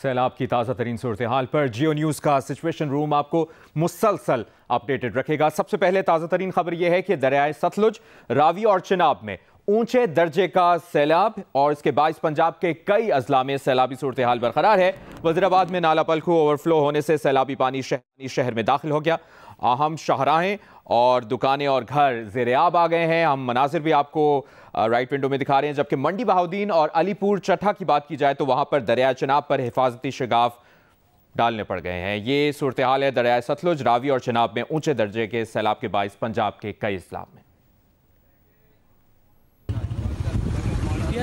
सैलाब की ताज़ा तरीन सूरत हाल पर जियो न्यूज़ का सिचुएशन रूम आपको मुसलसल अपडेटेड रखेगा। सबसे पहले ताज़ा तरीन खबर यह है कि दरियाए सतलुज, रावी और चिनाब में ऊंचे दर्जे का सैलाब और इसके बायस पंजाब के कई अजला में सैलाबी सूरत हाल बरकरार है। वजीराबाद में नाला पलखू ओवरफ्लो होने से सैलाबी पानी शहर में दाखिल हो गया। अहम शाहराहें और दुकानें और घर ज़ेर-ए-आब आ गए हैं। हम मनाजिर भी आपको राइट विंडो में दिखा रहे हैं। जबकि मंडी बहाउद्दीन और अलीपुर चट्ठा की बात की जाए तो वहां पर दरिया चिनाब पर हिफाजती शगाफ डालने पड़ गए हैं। ये सूरत हाल है दरिया सतलुज, रावी और चिनाब में ऊंचे दर्जे के सैलाब के बायस पंजाब के कई अजला में।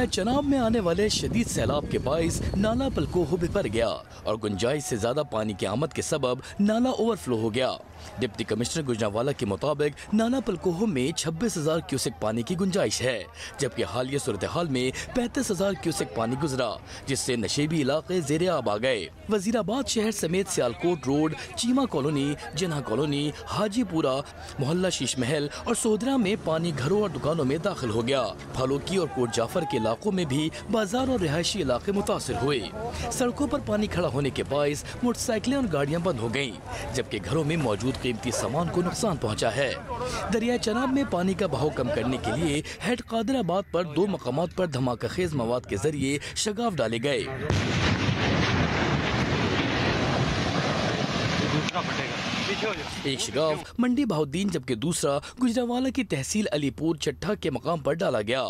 चनाब में आने वाले शदीद सैलाब के बायस नाला पलकोह भी भर गया और गुंजाइश से ज्यादा पानी की आमद के सबब नाला ओवरफ्लो हो गया। डिप्टी कमिश्नर गुजरांवाला के मुताबिक नाला पलकोह में 26,000 क्यूसेक पानी की गुंजाइश है, जबकि हालिया सूरत हाल में 35,000 क्यूसेक पानी गुजरा, जिससे नशेबी इलाके ज़ेर-ए-आब आ गए। वजीराबाद शहर समेत सियालकोट रोड, चीमा कॉलोनी, जिन्हा कॉलोनी, हाजीपुरा, मोहल्ला शीश महल और सोहदरा में पानी घरों और दुकानों में दाखिल हो गया। फालूकी और कोट जाफर के इलाकों में भी बाजार और रिहायशी इलाके मुतासिर हुए। सड़कों पर पानी खड़ा होने के बायस मोटरसाइकिलें और गाड़ियां बंद हो गयीं, जबकि घरों में मौजूद कीमती सामान को नुकसान पहुंचा है। दरिया चनाब में पानी का बहाव कम करने के लिए हेड कादराबाद पर 2 मकामात पर धमाका खेज मवाद के जरिए शगाफ डाले गए। एक शगाफ मंडी बहाउद्दीन जबकि दूसरा गुजरांवाला की तहसील अलीपुर चट्ठा के मकाम पर डाला गया।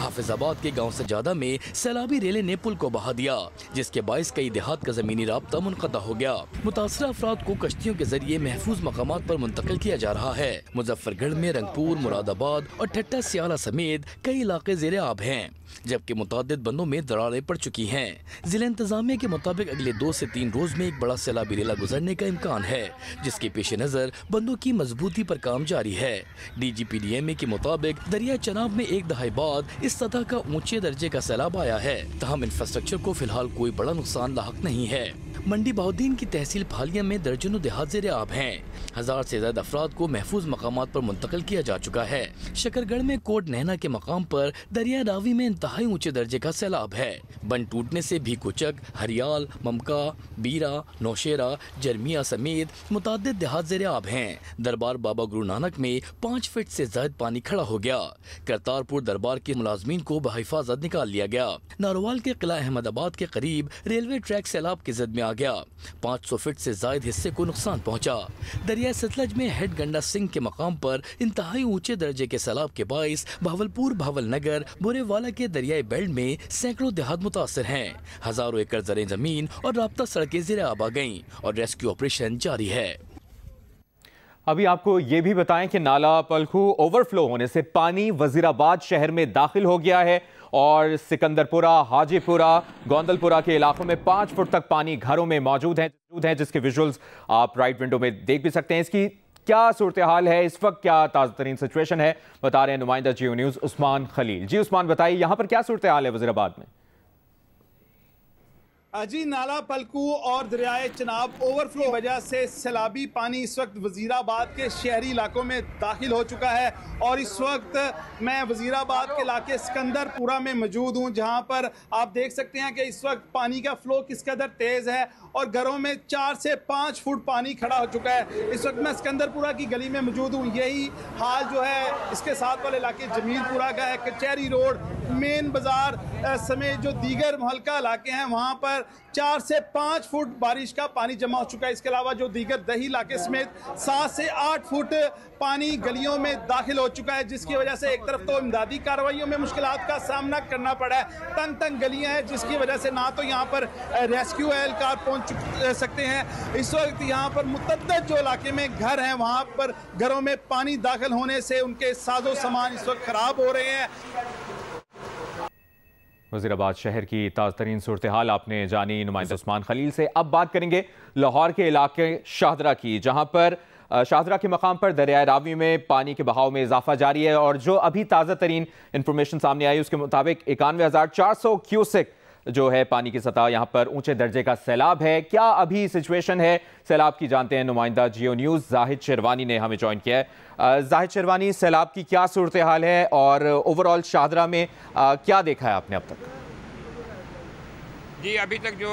हाफिजाबाद के गांव सजादा में सैलाबी रेले ने पुल को बहा दिया, जिसके बायस कई देहात का जमीनी राब्ता मुनक़ता हो गया। मुतासरा अफराद को कश्तियों के जरिए महफूज मकामात पर मुंतकिल किया जा रहा है। मुजफ्फरगढ़ में रंगपुर, मुरादाबाद और ठट्टा सियाला समेत कई इलाके ज़ेर-ए-आब हैं, जबकि मुतादिद बंदों में दरारें पड़ चुकी हैं। जिला इंतजामिया के मुताबिक अगले 2 से 3 रोज में एक बड़ा सैलाबी रेला गुजरने का इम्कान है, जिसके पेश नज़र बंदों की मजबूती पर काम जारी है। DGPDMA के मुताबिक दरिया चनाब में एक दहाई बाद इस सतह का ऊंचे दर्जे का सैलाब आया है, तहम इंफ्रास्ट्रक्चर को फिलहाल कोई बड़ा नुकसान लाहक नहीं है। मंडी बहाउद्दीन की तहसील फालिया में दर्जनों देहात ज़ेर-ए-आब हैं। 1000 से ज्यादा अफराद को महफूज मकामात पर मुंतकिल किया जा चुका है। शकरगढ़ में कोट नहना के मकाम पर दरिया रावी में इंतहाई ऊंचे दर्जे का सैलाब है। बंद टूटने से भीकुचक, हरियाल, ममका, बीरा, नौशेरा, जरमिया समेत मुतादिद देहात ज़ेर-ए-आब हैं। दरबार बाबा गुरु नानक में 5 फीट से ज्यादा पानी खड़ा हो गया। करतारपुर दरबार के मुलाजमीन को बहिफाजत निकाल लिया गया। नारोवाल के किला अहमदाबाद के करीब रेलवे ट्रैक सैलाब की जद में आ गया। 500 फीट से जायद हिस्से को नुकसान पहुंचा। दरिया सतलज में हेड गंडा सिंह के मकाम पर इंतहाई ऊंचे दर्जे के सैलाब के बायस भावलपुर, भावलनगर, बोरेवाला के दरियाई बेल्ट में सैकड़ों देहात मुतासर हैं। हजारों एकड़ ज़रे जमीन और राब्ता सड़कें ज़ेर-ए-आब आ गईं और रेस्क्यू ऑपरेशन जारी है। अभी आपको ये भी बताएं कि नाला पलखू ओवरफ्लो होने से पानी वजीराबाद शहर में दाखिल हो गया है और सिकंदरपुरा, हाजीपुरा, गोंदलपुरा के इलाकों में 5 फुट तक पानी घरों में मौजूद है, जिसके विजुअल्स आप राइट विंडो में देख भी सकते हैं। इसकी क्या सूरत हाल है इस वक्त, क्या ताज़ा तरीन सिचुएशन है, बता रहे हैं नुमाइंदा जियो न्यूज़ उस्मान खलील। जी उस्मान, बताइए यहाँ पर क्या सूरत हाल है वजीराबाद में? जी, नाला पलकू और दरियाए चनाब ओवरफ्लो की वजह से सैलाबी पानी इस वक्त वजीराबाद के शहरी इलाकों में दाखिल हो चुका है और इस वक्त मैं वजीराबाद के इलाके सिकंदरपुरा में मौजूद हूं, जहां पर आप देख सकते हैं कि इस वक्त पानी का फ्लो किस कदर तेज़ है और घरों में 4 से 5 फुट पानी खड़ा हो चुका है। इस वक्त मैं सिकंदरपुरा की गली में मौजूद हूँ। यही हाल जो है इसके साथ वाले इलाके जमीलपुरा का है। कचहरी रोड, मेन बाजार समेत जो दीगर मुहल्का इलाके हैं वहाँ पर 4 से 5 फुट बारिश का पानी जमा हो चुका है। इसके अलावा जो दीगर दही इलाके समेत 7 से 8 फुट पानी गलियों में दाखिल हो चुका है, जिसकी वजह से एक तरफ तो इमदादी कार्रवाइयों में मुश्किलात का सामना करना पड़ा है। तंग तंग गलियां हैं, जिसकी वजह से ना तो यहाँ पर रेस्क्यू एहलकार पहुँच सकते हैं। इस वक्त यहाँ पर मुतअद्दिद जो इलाके में घर हैं वहाँ पर घरों में पानी दाखिल होने से उनके साजो सामान इस वक्त खराब हो रहे हैं। वजीराबाद शहर की ताज़ा तरीन सूरत हाल आपने जानी नुमाइंदा उस्मान खलील से। अब बात करेंगे लाहौर के इलाके शाहदरा की, जहां पर शाहदरा के मकाम पर दरियाए रावी में पानी के बहाव में इजाफा जारी है और जो अभी ताज़ा तरीन इंफॉर्मेशन सामने आई उसके मुताबिक 91,400 क्यूसेक जो है पानी की सतह यहाँ पर ऊंचे दर्जे का सैलाब है। क्या अभी सिचुएशन है सैलाब की, जानते हैं नुमाइंदा जियो न्यूज़ जाहिद शेरवानी ने हमें ज्वाइन किया है। जाहिद शेरवानी, सैलाब की क्या सूरत हाल है और ओवरऑल शाहदरा में क्या देखा है आपने अब तक? जी, अभी तक जो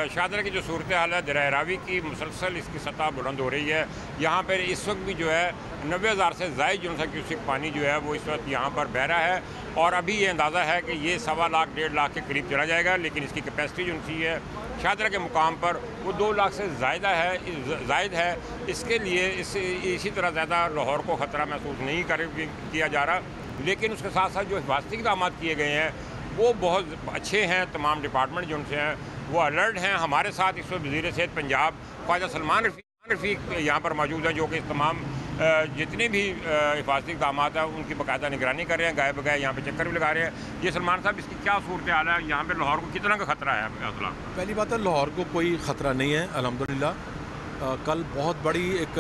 शाहदरा की जो सूरत हाल है, दरिया रावी की मुसलसल इसकी सतह बुलंद हो रही है। यहाँ पर इस वक्त भी जो है 90,000 से ज़ायद जो है क्यूसेक पानी जो है वो इस वक्त यहाँ पर बह रहा है, और अभी ये अंदाज़ा है कि ये 1.25 लाख 1.5 लाख के करीब चला जाएगा, लेकिन इसकी कैपेसिटी जो सी है शाहदरा के मुकाम पर वो 2 लाख से ज़ायद है। इसके लिए इसी तरह ज़्यादा लाहौर को ख़तरा महसूस नहीं किया जा रहा, लेकिन उसके साथ साथ जो हिफाजती इक़दाम किए गए हैं वो बहुत अच्छे हैं। तमाम डिपार्टमेंट जो उनसे हैं वो अलर्ट हैं। हमारे साथ इस वक्त वज़ीर सेहत पंजाब ख्वाजा सलमान रफ़ीक यहाँ पर मौजूद हैं, जो कि तमाम जितने भी हिफाजती इक़दाम हैं उनकी बाकायदा निगरानी कर रहे हैं, गाय बगाए यहाँ पे चक्कर भी लगा रहे हैं। ये सलमान साहब, इसकी क्या सूरत हाल है? यहाँ पे लाहौर को कितना का ख़तरा है? पहली बात है, लाहौर को कोई ख़तरा नहीं है अल्हम्दुलिल्लाह। कल बहुत बड़ी एक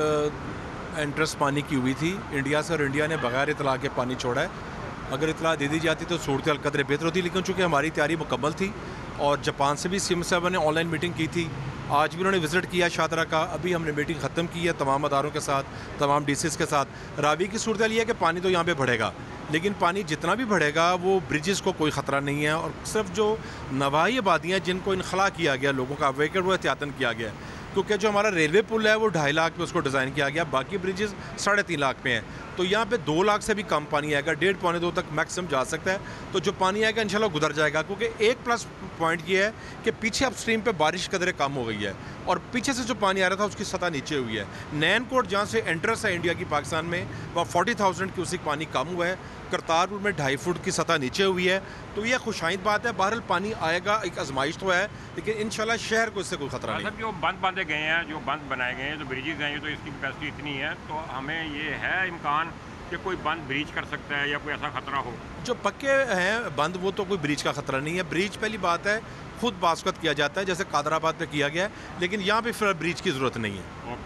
एंट्रेंस पानी की हुई थी इंडिया से, और इंडिया ने बगैर इतला के पानी छोड़ा है। अगर इतला दे दी जाती तो सूरत हाल कदरे बेहतर होती, लेकिन चूँकि हमारी तैयारी मुकम्मल थी और जापान से भी सीएम साहब ने ऑनलाइन मीटिंग की थी, आज भी उन्होंने विज़िट किया शाहदरा का। अभी हमने मीटिंग ख़त्म की है तमाम अदारों के साथ, तमाम डीसीज़ के साथ। रावी की सूरत हाल ये है कि पानी तो यहाँ पे बढ़ेगा, लेकिन पानी जितना भी बढ़ेगा वो ब्रिजेस को कोई ख़तरा नहीं है, और सिर्फ जो नवाही आबादियाँ जिनको इनखला किया गया, लोगों का वेकेट वो एहतियातन किया गया है, क्योंकि जो हमारा रेलवे पुल है वो 2.5 लाख पे उसको डिज़ाइन किया गया, बाकी ब्रिजेस 3.5 लाख पे हैं। तो यहाँ पे 2 लाख से भी कम पानी आएगा, 1.5-2 तक मैक्सिमम जा सकता है। तो जो पानी आएगा इंशाल्लाह गुजर जाएगा, क्योंकि एक प्लस पॉइंट ये है कि पीछे अपस्ट्रीम पे बारिश कदरे कम हो गई है, और पीछे से जो पानी आ रहा था उसकी सतह नीचे हुई है। नैनकोट जहाँ से एंट्रेंस है इंडिया की पाकिस्तान में, वहाँ 40,000 क्यूसेक पानी कम हुआ है। करतारपुर में 2.5 फुट की सतह नीचे हुई है। तो ये खुशाइद बात है। बहरहाल पानी आएगा, एक आजमाइश तो है, लेकिन इंशाल्लाह शहर को इससे कोई खतरा नहीं। जो बंद बांधे गए हैं, जो बंद बनाए गए हैं, जो ब्रिजेज हैं, तो इसकी कैपेसिटी इतनी है, तो हमें ये है इम्कान कि कोई बंद ब्रीच कर सकता है या कोई ऐसा खतरा हो? जो पक्के हैं बंद, वो तो कोई ब्रीच का खतरा नहीं है। ब्रीच पहली बात है खुद बासकत किया जाता है, जैसे कादराबाद पे किया गया है, लेकिन यहाँ पे फिर ब्रीच की ज़रूरत नहीं है।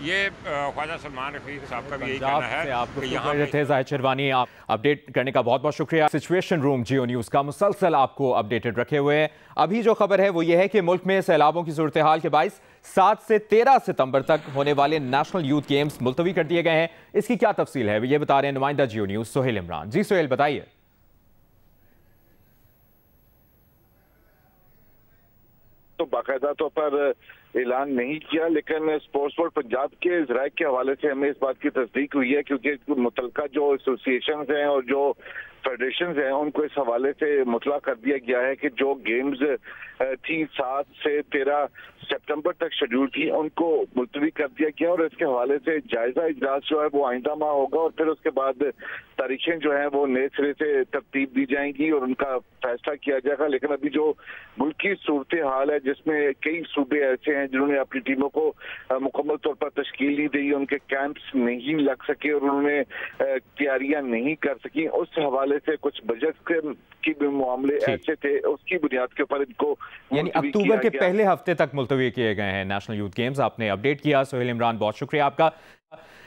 ये ख्वाजा सलमान रफ़ीक साहब का भी यही कहना है। आपको ज़ाहिद शेरवानी, आप अपडेट करने का बहुत बहुत शुक्रिया। सिचुएशन रूम जियो न्यूज़ का मुसलसल आपको अपडेटेड रखे हुए हैं। अभी जो खबर है वो ये है कि मुल्क में सैलाबों की सूरत हाल के बायस 7 से 13 सितंबर तक होने वाले नेशनल यूथ गेम्स मुलतवी कर दिए गए हैं। इसकी क्या तफसील है ये बता रहे हैं नुमाइंदा जियो न्यूज़ सोहेल इमरान। जी सोहेल, बताइए। तो बाकायदा तौर पर ऐलान नहीं किया, लेकिन स्पोर्ट्स बोर्ड पंजाब के ज़राए के हवाले से हमें इस बात की तस्दीक हुई है, क्योंकि मुतलका जो एसोसिएशन हैं और जो फेडरेशन हैं उनको इस हवाले से मुतला कर दिया गया है कि जो गेम्स थी 7 से 13 सितंबर तक शेड्यूल थी उनको मुलतवी कर दिया गया, और इसके हवाले से जायजा इजलास जो है वो आइंदा माह होगा, और फिर उसके बाद तारीखें जो हैं वो नए सिरे से तरतीब दी जाएंगी और उनका फैसला किया जाएगा। लेकिन अभी जो मुल्क की सूरत हाल है, जिसमें कई सूबे ऐसे हैं जिन्होंने अपनी टीमों को मुकम्मल तौर पर तश्कील नहीं दी, उनके कैंप्स नहीं लग सके और उन्होंने तैयारियां नहीं कर सकी, उस हवाले से कुछ बजट के भी मामले ऐसे थे, उसकी बुनियाद के ऊपर इनको यानी अक्टूबर के पहले हफ्ते तक मुलतवी किए गए हैं नेशनल यूथ गेम्स। आपने अपडेट किया सोहेल इमरान, बहुत शुक्रिया आपका।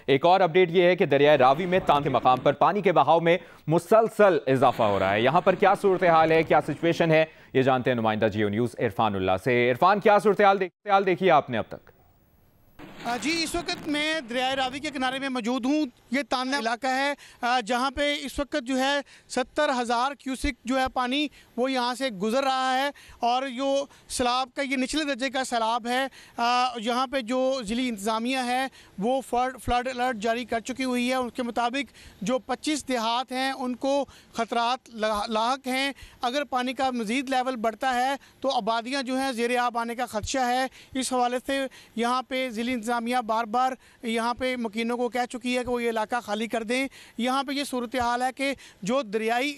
एक और अपडेट ये है कि दरिया रावी में तान के मकाम पर पानी के बहाव में मुसलसल इजाफा हो रहा है। यहाँ पर क्या सूरत हाल है, क्या सिचुएशन है, ये जानते हैं नुमाइंदा जियो न्यूज़ इरफानुल्लाह से। इरफान, क्या सूरत हाल देखी आपने अब तक? जी, इस वक्त मैं दरिया रावी के किनारे में मौजूद हूँ। ये ताना इलाका है जहाँ पे इस वक्त जो है 70,000 क्यूसिक जो है पानी वो यहाँ से गुज़र रहा है, और जो सैलाब का ये निचले दर्जे का सैलाब है, यहाँ पे जो ज़िली इंतज़ामिया है वो फ्लड अलर्ट जारी कर चुकी हुई है। उसके मुताबिक जो 25 देहात हैं उनको ख़तरात लाहक हैं। अगर पानी का मज़ीद लेवल बढ़ता है तो आबादियाँ जो हैं ज़ेर आब आने का ख़दशा है। इस हवाले से यहाँ पे ज़िली इंतज़ामिया बार बार यहाँ पे मकीनों को कह चुकी है कि वो ये इलाका खाली कर दें। यहाँ पे ये सूरत हाल है कि जो दरियाई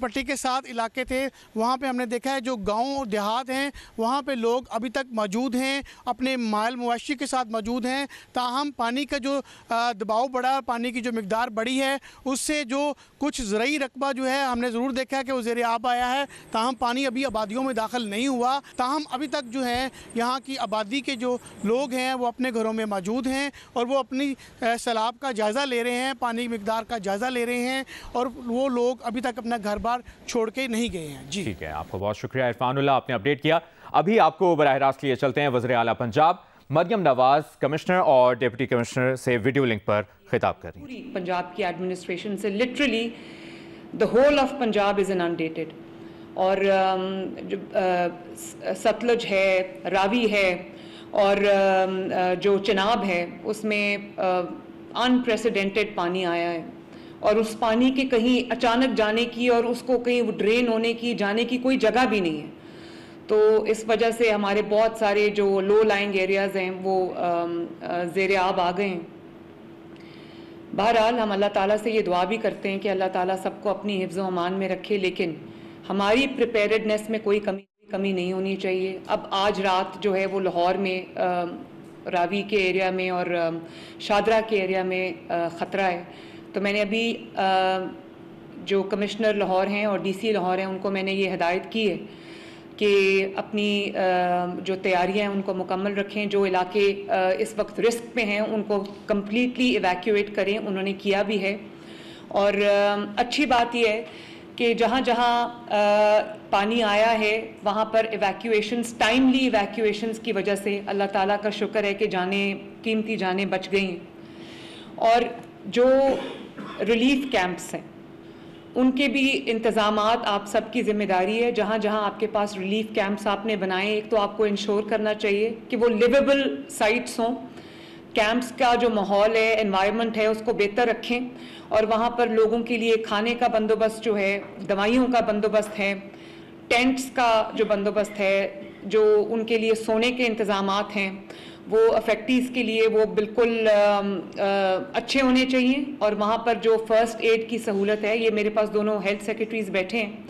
पट्टी के साथ इलाके थे वहाँ पे हमने देखा है जो गाँव और देहात हैं वहाँ पे लोग अभी तक मौजूद हैं, अपने माल मवेशी के साथ मौजूद हैं। ताहम पानी का जो दबाव बढ़ा, पानी की जो मिकदार बढ़ी है, उससे जो कुछ ज़रूरी रकबा जो है हमने ज़रूर देखा है कि वो ज़ेर आब आया है। ताहम पानी अभी आबादियों में दाखिल नहीं हुआ। ताहम अभी तक जो है यहाँ की आबादी के जो लोग हैं वो अपने घरों में मौजूद हैं और वो अपनी सैलाब का जायज़ा ले रहे हैं, पानी की मिकदार का जायज़ा ले रहे हैं, और वो लोग अभी तक अपना घर बार छोड़ के नहीं गए हैं। जी ठीक है, आपको बहुत शुक्रिया इरफानुल्लाह, आपने अपडेट किया। अभी आपको बराह रास्त लिए चलते हैं वज़ीर आला पंजाब मरियम नवाज कमिश्नर और डिप्टी कमिश्नर से वीडियो लिंक पर खिताब कर रही हैं। पंजाब की एडमिनिस्ट्रेशन से literally the whole of Punjab is inundated, और जो सतलुज है, रावी है और जो चिनाब है उसमें अनप्रेसिडेंटेड पानी आया है और उस पानी के कहीं अचानक जाने की और उसको कहीं ड्रेन होने की जाने की कोई जगह भी नहीं है। तो इस वजह से हमारे बहुत सारे जो लो लाइंग एरियाज़ हैं वो ज़ेर आब आ गए हैं। बहरहाल हम अल्लाह ताला से ये दुआ भी करते हैं कि अल्लाह ताला सबको अपनी हिफ्ज़ व अमान में रखे, लेकिन हमारी प्रिपेयर्डनेस में कोई कमी नहीं होनी चाहिए। अब आज रात जो है वो लाहौर में रावी के एरिया में और शादरा के एरिया में ख़तरा है। तो मैंने अभी जो कमिश्नर लाहौर हैं और डीसी लाहौर हैं उनको मैंने ये हिदायत की है कि अपनी जो तैयारियां हैं उनको मुकम्मल रखें। जो इलाके इस वक्त रिस्क पे हैं उनको कम्प्लीटली इवैक्यूएट करें, उन्होंने किया भी है। और अच्छी बात यह है कि जहाँ जहाँ पानी आया है वहाँ पर इवैक्यूएशंस, टाइमली इवैक्यूएशंस की वजह से अल्लाह ताला का शुक्र है कि कीमती जानें बच गई हैं। और जो रिलीफ कैंप्स हैं उनके भी इंतज़ामात आप सबकी ज़िम्मेदारी है। जहाँ जहाँ आपके पास रिलीफ कैंप्स आपने बनाए, एक तो आपको इंश्योर करना चाहिए कि वो लिवेबल साइट्स हों, कैंप्स का जो माहौल है, एनवायरनमेंट है उसको बेहतर रखें और वहाँ पर लोगों के लिए खाने का बंदोबस्त जो है, दवाइयों का बंदोबस्त है, टेंट्स का जो बंदोबस्त है, जो उनके लिए सोने के इंतज़ामात हैं वो अफेक्टीज़ के लिए वो बिल्कुल अच्छे होने चाहिए। और वहाँ पर जो फ़र्स्ट एड की सहूलत है, ये मेरे पास दोनों हेल्थ सेक्रेटरीज़ बैठे हैं,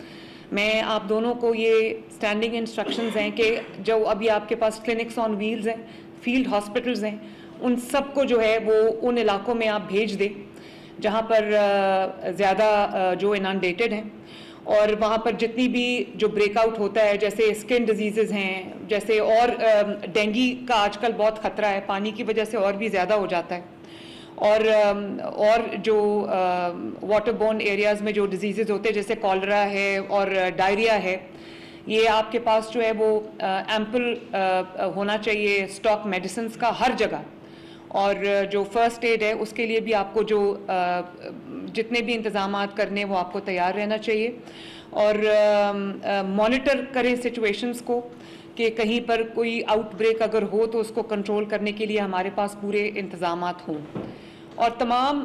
मैं आप दोनों को ये स्टैंडिंग इंस्ट्रक्शंस हैं कि जो अभी आपके पास क्लिनिक्स ऑन व्हील्स हैं, फील्ड हॉस्पिटल्स हैं, उन सब को जो है वो उन इलाकों में आप भेज दें जहाँ पर ज़्यादा जो इनंडेटेड हैं। और वहाँ पर जितनी भी जो ब्रेकआउट होता है, जैसे स्किन डिजीज़ हैं, जैसे और डेंगू का आजकल बहुत ख़तरा है, पानी की वजह से और भी ज़्यादा हो जाता है। और जो वाटर बोर्न एरियाज़ में जो डिजीज़ होते हैं जैसे कॉलरा है और डायरिया है, ये आपके पास जो है वो एम्पल होना चाहिए स्टॉक मेडिसिन्स का हर जगह। और जो फ़र्स्ट एड है उसके लिए भी आपको जो जितने भी इंतज़ामात करने वो आपको तैयार रहना चाहिए। और मॉनिटर करें सिचुएशंस को कि कहीं पर कोई आउटब्रेक अगर हो तो उसको कंट्रोल करने के लिए हमारे पास पूरे इंतज़ामात हों। और तमाम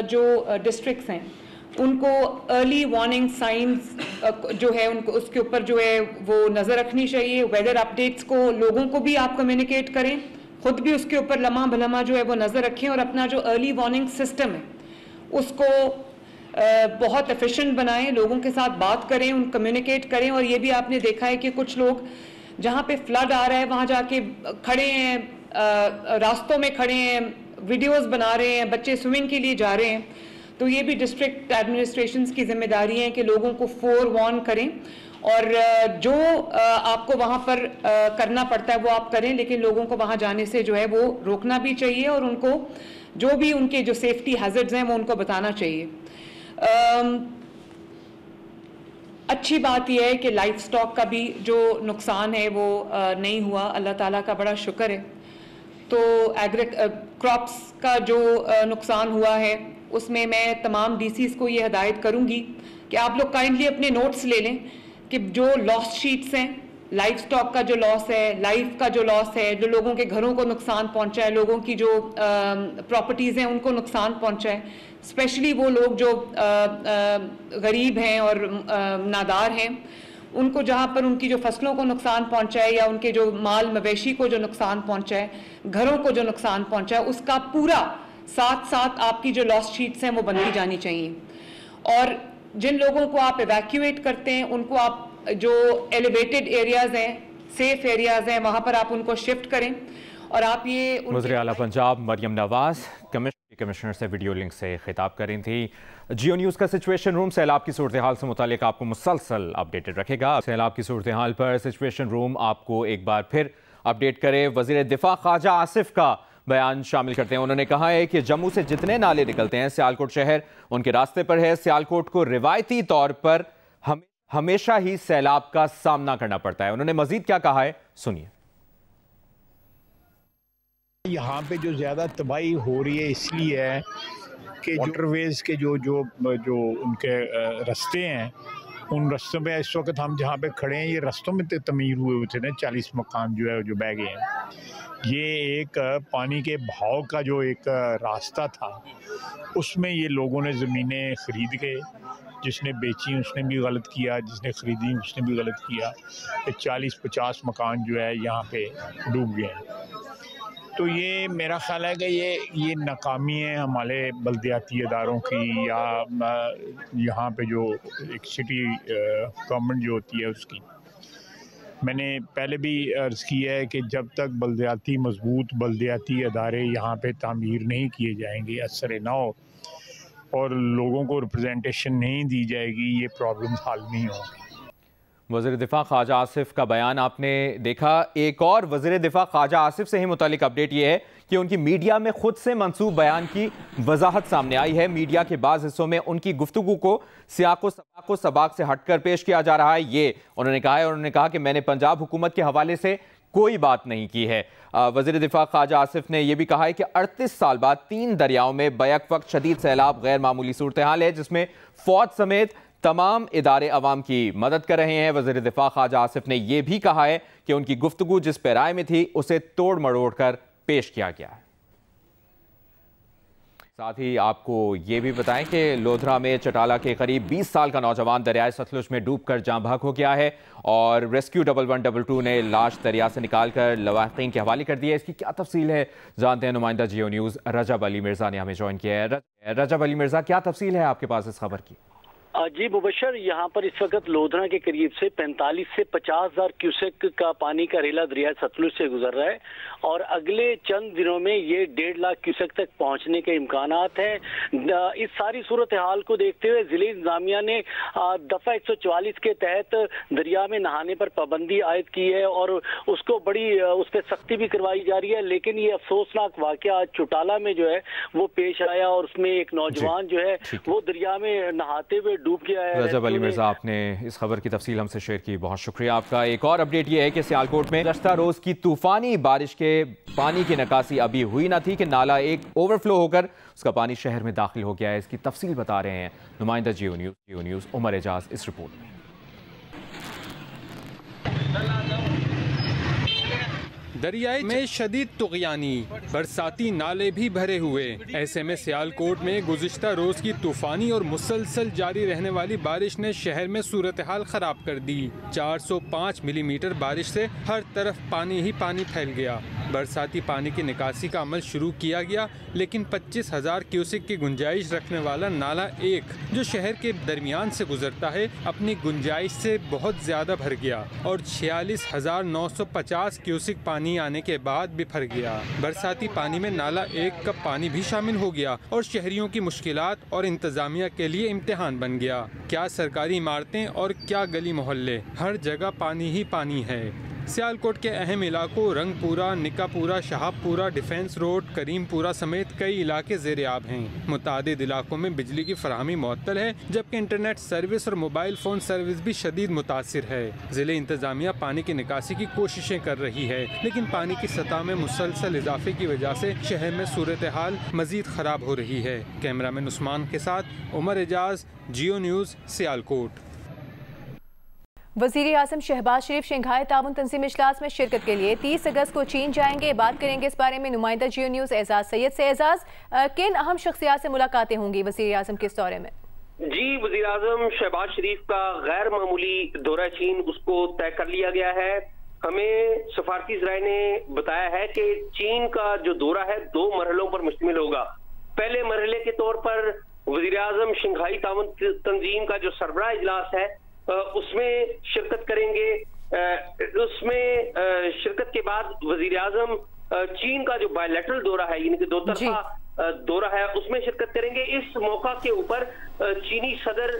जो डिस्ट्रिक्ट्स हैं उनको अर्ली वार्निंग साइंस जो है उनको उसके ऊपर जो है वो नज़र रखनी चाहिए। वेदर अपडेट्स को लोगों को भी आप कम्युनिकेट करें, खुद भी उसके ऊपर लम्हा भलमा जो है वो नज़र रखें और अपना जो अर्ली वार्निंग सिस्टम है उसको बहुत एफिशिएंट बनाएं, लोगों के साथ बात करें, उन कम्युनिकेट करें। और ये भी आपने देखा है कि कुछ लोग जहाँ पे फ्लड आ रहा है वहाँ जाके खड़े हैं, रास्तों में खड़े हैं, वीडियोस बना रहे हैं, बच्चे स्विमिंग के लिए जा रहे हैं। तो ये भी डिस्ट्रिक्ट एडमिनिस्ट्रेशंस की जिम्मेदारी है कि लोगों को फोरवार्न करें और जो आपको वहाँ पर करना पड़ता है वो आप करें, लेकिन लोगों को वहाँ जाने से जो है वो रोकना भी चाहिए और उनको जो भी उनके जो सेफ्टी हैजर्ड्स हैं वो उनको बताना चाहिए। अच्छी बात यह है कि लाइफ स्टॉक का भी जो नुकसान है वो नहीं हुआ, अल्लाह ताला का बड़ा शुक्र है। तो क्रॉप्स का जो नुकसान हुआ है उसमें मैं तमाम डीसीज़ को ये हिदायत करूँगी कि आप लोग काइंडली अपने नोट्स ले लें कि जो लॉस शीट्स हैं, लाइफ स्टॉक का जो लॉस है, लाइफ का जो लॉस है, जो लोगों के घरों को नुकसान पहुंचा है, लोगों की जो प्रॉपर्टीज़ हैं उनको नुकसान पहुंचा है, स्पेशली वो लोग जो गरीब हैं और नादार हैं, उनको जहाँ पर उनकी जो फसलों को नुकसान पहुंचा है या उनके जो माल मवेशी को जो नुकसान पहुंचा है, घरों को जो नुकसान पहुंचा है, उसका पूरा साथ साथ आपकी जो लॉस शीट्स हैं वो बनती जानी चाहिए। और जिन लोगों को आप इवैक्यूएट करते हैं उनको आप जो एलिवेटेड एरियाज हैं, सेफ एरियाज हैं, वहां पर आप उनको शिफ्ट करें। और आप ये वज़ीर आला पंजाब मरियम नवाज कमिश्नर से वीडियो लिंक से खिताब कर रही थी। जियो न्यूज़ का सिचुएशन रूम सैलाब की सूरत हाल से मुतालिक आपको मुसलसल अपडेटेड रखेगा। सैलाब की सूरत हाल पर सिचुएशन रूम आपको एक बार फिर अपडेट करे। वज़ीर दिफा ख्वाजा आसिफ का बयान शामिल करते हैं। उन्होंने कहा है कि जम्मू से जितने नाले निकलते हैं सियालकोट शहर उनके रास्ते पर है। सियालकोट को रिवायती तौर पर हमेशा ही सैलाब का सामना करना पड़ता है। उन्होंने मजीद क्या कहा है सुनिए। यहाँ पे जो ज़्यादा तबाही हो रही है इसलिए है कि वाटरवेज के जो उनके रास्ते हैं उन रस्तों पे इस वक्त हम जहाँ पे खड़े हैं, ये रस्तों में तमीर हुए थे ना 40 मकान जो है जो बह गए हैं। ये एक पानी के बहाव का जो एक रास्ता था, उसमें ये लोगों ने ज़मीनें ख़रीद के, जिसने बेची उसने भी गलत किया, जिसने ख़रीदी उसने भी गलत किया। 40-50 मकान जो है यहाँ पे डूब गए हैं। तो ये मेरा ख्याल है कि ये नाकामी है हमारे बल्दियाती इदारों की, या यहाँ पे जो एक सिटी गवर्नमेंट जो होती है उसकी। मैंने पहले भी अर्ज़ किया है कि जब तक बल्दियाती मजबूत बल्दियाती इदारे यहाँ पे तामीर नहीं किए जाएंगे, असर ना हो और लोगों को रिप्रेजेंटेशन नहीं दी जाएगी, ये प्रॉब्लम्स हल नहीं होंगी। वज़ीर दिफ़ा ख्वाजा आसिफ का बयान आपने देखा। एक और वज़ीर दिफ़ा ख्वाजा आसिफ से ही मुतालिक अपडेट ये है कि उनकी मीडिया में खुद से मंसूब बयान की वजाहत सामने आई है। मीडिया के बाज़ हिस्सों में उनकी गुफ्तगू को सियाक़ो सबाक से हटकर पेश किया जा रहा है, ये उन्होंने कहा है। और उन्होंने कहा कि मैंने पंजाब हुकूमत के हवाले से कोई बात नहीं की है। वज़ीर दिफ़ा ख्वाजा आसिफ ने यह भी कहा है कि 38 साल बाद 3 दरियाओं में बैक वक्त शदीद सैलाब गैर मामूली सूरत हाल है, जिसमें फ़ौज समेत तमाम इदारे अवाम की मदद कर रहे हैं। वज़ीर दिफ़ा ख्वाजा आसिफ ने यह भी कहा है कि उनकी गुफ्तगू जिस पैराए में थी उसे तोड़ मरोड़ कर पेश किया गया है। साथ ही आपको ये भी बताएं कि लोधरा में चटाला के करीब 20 साल का नौजवान दरियाए सतलुज में डूबकर जाँ बहक हो गया है और रेस्क्यू 1122 ने लाश दरिया से निकालकर लवाहिकीन के हवाले कर दी है। इसकी क्या तफसील है जानते हैं। नुमाइंदा जियो न्यूज़ रजब अली मिर्ज़ा ने हमें ज्वाइन किया है। रजब अली मिर्ज़ा, क्या तफसील है आपके पास इस खबर की? जी मुबशर, यहाँ पर इस वक्त लोधरा के करीब से 45 से 50 हज़ार क्यूसेक का पानी का रेला दरिया सतलुज से गुजर रहा है और अगले चंद दिनों में ये 1.5 लाख क्यूसेक तक पहुँचने के इम्कानात हैं। इस सारी सूरत हाल को देखते हुए ज़िले इंतजामिया ने दफ़ा 144 के तहत दरिया में नहाने पर पाबंदी आयद की है और उसको उस पर सख्ती भी करवाई जा रही है। लेकिन ये अफसोसनाक वाक़या आज चौटाला में जो है वो पेश आया और उसमें एक नौजवान जो है वो दरिया में नहाते हुए डूब गया है। रजब अली मिर्ज़ा, आपने इस खबर की तफसील हमसे शेयर की, बहुत शुक्रिया आपका। एक और अपडेट ये है कि सियालकोट में गुज़श्ता रोज़ की तूफानी बारिश के पानी की निकासी अभी हुई ना थी कि नाला एक ओवरफ्लो होकर उसका पानी शहर में दाखिल हो गया है। इसकी तफसील बता रहे हैं नुमाइंदा जियो न्यूज़ उमर एजाज इस रिपोर्ट में। दरियाए में शदीद तुग़यानी, बरसाती नाले भी भरे हुए। ऐसे में सियालकोट में गुज़िश्ता रोज़ की तूफ़ानी और मुसलसल जारी रहने वाली बारिश ने शहर में सूरत हाल ख़राब कर दी। 405 मिलीमीटर बारिश से हर तरफ पानी ही पानी फैल गया। बरसाती पानी की निकासी का अमल शुरू किया गया, लेकिन 25,000 क्यूसेक की गुंजाइश रखने वाला नाला एक, जो शहर के दरमियान से गुजरता है, अपनी गुंजाइश से बहुत ज़्यादा भर गया और 46,950 क्यूसेक पानी आने के बाद बिफर गया। बरसाती पानी में नाला एक का पानी भी शामिल हो गया और शहरियों की मुश्किलात और इंतजामिया के लिए इम्तिहान बन गया। क्या सरकारी इमारतें और क्या गली मोहल्ले, हर जगह पानी ही पानी है। सियालकोट के अहम इलाकों रंगपुरा, निकापुरा, शाहपुरा, डिफेंस रोड, करीमपुरा समेत कई इलाके ज़ेर-ए-आब हैं। मुतादिद इलाकों में बिजली की फराहमी मुअत्तल है, जबकि इंटरनेट सर्विस और मोबाइल फ़ोन सर्विस भी शदीद मुतासिर है। ज़िले इंतज़ामिया पानी की निकासी की कोशिशें कर रही है, लेकिन पानी की सतह में मुसलसल इजाफे की वजह से शहर में सूरत हाल मज़ीद ख़राब हो रही है। कैमरामैन उस्मान के साथ उमर एजाज, जियो न्यूज़, सियालकोट। वज़ीर आज़म शहबाज शरीफ शंघाई ताउन तंजीम इजलास में शिरकत के लिए 30 अगस्त को चीन जाएंगे। बात करेंगे इस बारे में नुमाइंदा जियो न्यूज़ एजाज सैयद से। एजाज, किन अहम शख्सियात से मुलाकातें होंगी वज़ीर आज़म के इस दौरे में? जी, वज़ीर आज़म शहबाज शरीफ का गैर मामूली दौरा चीन उसको तय कर लिया गया है। हमें सफारती ज़राए ने बताया है कि चीन का जो दौरा है 2 मरहलों पर मुश्तमिल होगा। पहले मरहले के तौर पर वज़ीर आज़म शंघाई ताउन तंजीम का जो सरबराह इजलास है उसमें शिरकत करेंगे। उसमें शिरकत के बाद वज़ीर आज़म चीन का जो बायलैटरल दौरा है, यानी कि 2 तरफा दौरा है, उसमें शिरकत करेंगे। इस मौका के ऊपर चीनी सदर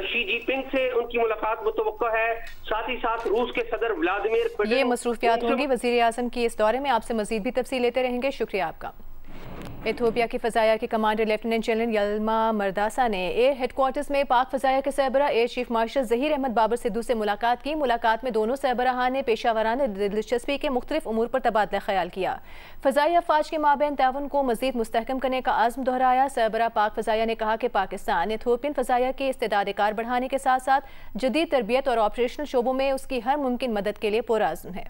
शी जिनपिंग से उनकी मुलाकात मुतवक्को है। साथ ही साथ रूस के सदर व्लादिमीर पुतिन। ये मसरूफियात होंगी वज़ीर आज़म की इस दौरे में। आपसे मज़ीद भी तफसील लेते रहेंगे। शुक्रिया आपका। इथियोपिया की फ़ज़ाया के commander lieutenant general Yilma Merdasa ने एयर हेडक्वार्टर्स में पाक फ़ज़ाया के सरबराह air chief marshal Zaheer Ahmed Babar Sidhu से मुलाकात की। मुलाकात में दोनों सरबराहान ने पेशावराना दिलचस्पी के मुख्तलिफ उमूर पर तबादला ख्याल किया। फ़ज़ाई अफ़वाज के माबैन ताउन को मज़ीद मुस्तहकम करने का आज़म दोहराया। सरबराह पाक फ़ज़ाया ने कहा कि पाकिस्तान इथियोपियन फ़ज़ाया के इस्तेदाद कार बढ़ाने के साथ साथ जदीद तरबियत और ऑपरेशनल शोबों में उसकी हर मुमकिन मदद के लिए पुरअज़्म है।